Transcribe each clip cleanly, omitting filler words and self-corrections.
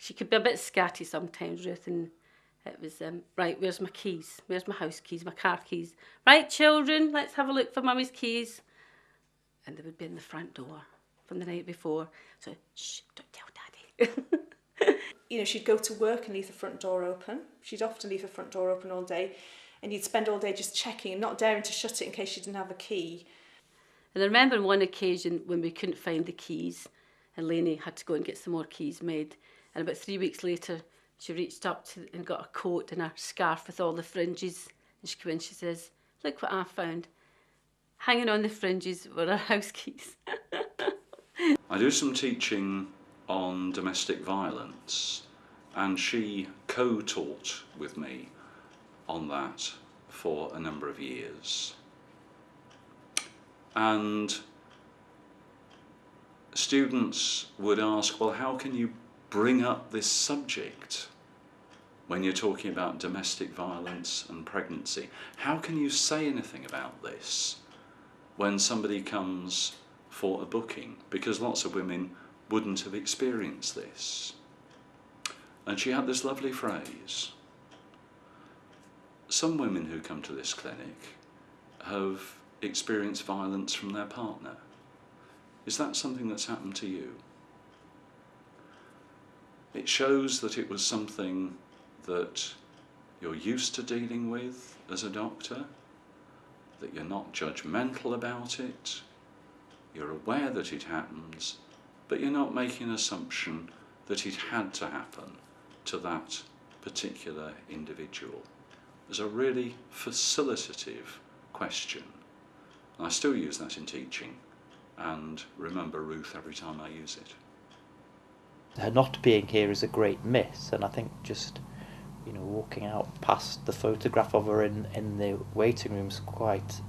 She could be a bit scatty sometimes, Ruth, and it was, right, where's my keys? Where's my house keys, my car keys? Right, children, let's have a look for Mummy's keys. And they would be in the front door from the night before. So, shh, don't tell Daddy. You know, she'd go to work and leave the front door open. She'd often leave the front door open all day, and you'd spend all day just checking and not daring to shut it in case she didn't have a key. And I remember on one occasion when we couldn't find the keys, and Lainey had to go and get some more keys made. And about 3 weeks later, she reached up and got a coat and a scarf with all the fringes. And she came in, she says, look what I found. Hanging on the fringes were our house keys. I do some teaching on domestic violence, and she co-taught with me on that for a number of years. And students would ask, well, how can you bring up this subject when you're talking about domestic violence and pregnancy? How can you say anything about this when somebody comes for a booking? Because lots of women wouldn't have experienced this. And she had this lovely phrase. Some women who come to this clinic have experienced violence from their partner. Is that something that's happened to you? It shows that it was something that you're used to dealing with as a doctor, that you're not judgmental about it, you're aware that it happens, but you're not making an assumption that it had to happen to that particular individual. It's a really facilitative question. I still use that in teaching and remember Ruth every time I use it. Her not being here is a great miss, and I think just, you know, walking out past the photograph of her in the waiting room is quite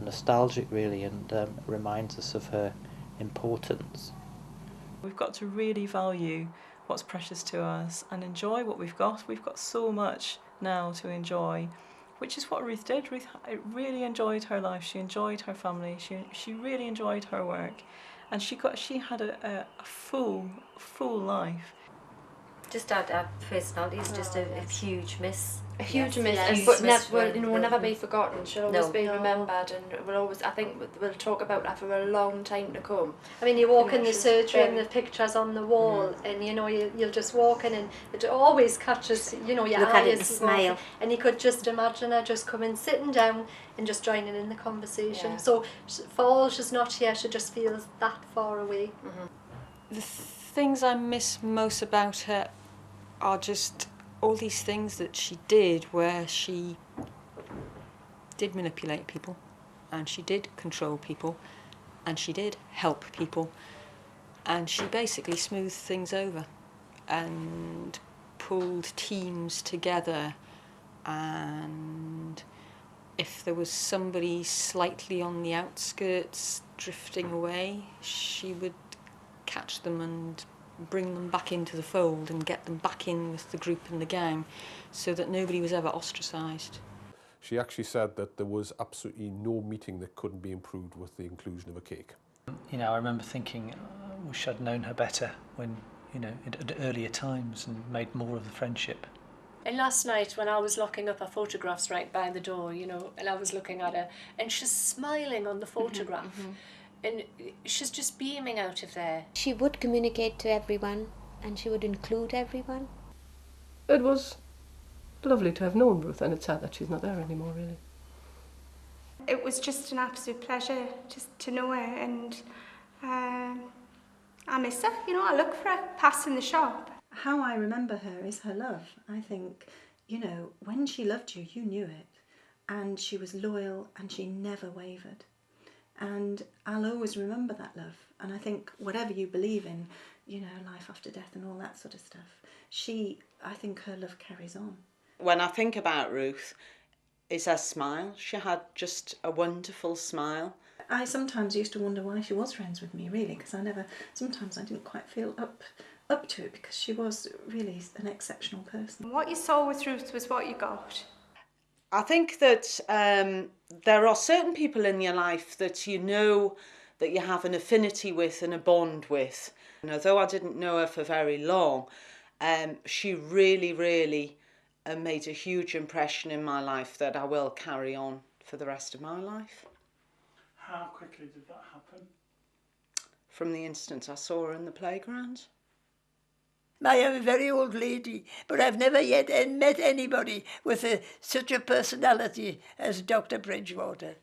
nostalgic really, and reminds us of her importance. We've got to really value what's precious to us and enjoy what we've got. We've got so much now to enjoy, which is what Ruth did. Ruth really enjoyed her life. She enjoyed her family. She really enjoyed her work, and she had a full life. Just our personality is just a huge miss. A huge miss, yes. but will never be forgotten. She'll always be remembered, and we'll always. I think we'll talk about her for a long time to come. I mean, you walk in the surgery and the pictures on the wall, and you know you'll just walk in, and it always catches your Look eye at it and as smile, and you could just imagine her just coming, sitting down, and just joining in the conversation. Yeah. So for all she's not here, she just feels that far away. The things I miss most about her are just all these things that she did, where she did manipulate people, and she did control people, and she did help people, and she basically smoothed things over and pulled teams together, and if there was somebody slightly on the outskirts drifting away, she would catch them and bring them back into the fold and get them back in with the group and the gang, so that nobody was ever ostracised. She actually said that there was absolutely no meeting that couldn't be improved with the inclusion of a cake. You know, I remember thinking, I wish I'd known her better when, you know, at earlier times, and made more of the friendship. And last night when I was locking up her photographs right by the door, you know, and I was looking at her, and she's smiling on the photograph. And she's just beaming out of there. She would communicate to everyone, and she would include everyone. It was lovely to have known Ruth, and it's sad that she's not there anymore, really. It was just an absolute pleasure just to know her, and I miss her. You know, I look for her passing the shop. How I remember her is her love. I think, you know, when she loved you, you knew it. And she was loyal, and she never wavered. And I'll always remember that love. And I think whatever you believe in, you know, life after death and all that sort of stuff, I think her love carries on. When I think about Ruth, is her smile. She had just a wonderful smile. I sometimes used to wonder why she was friends with me, really, because sometimes I didn't quite feel up to it, because she was really an exceptional person. What you saw with Ruth was what you got. I think that there are certain people in your life that you know that you have an affinity with and a bond with. And although I didn't know her for very long, She really, really made a huge impression in my life that I will carry on for the rest of my life. How quickly did that happen? From the instant I saw her in the playground. I am a very old lady, but I've never yet met anybody with such a personality as Dr. Bridgewater.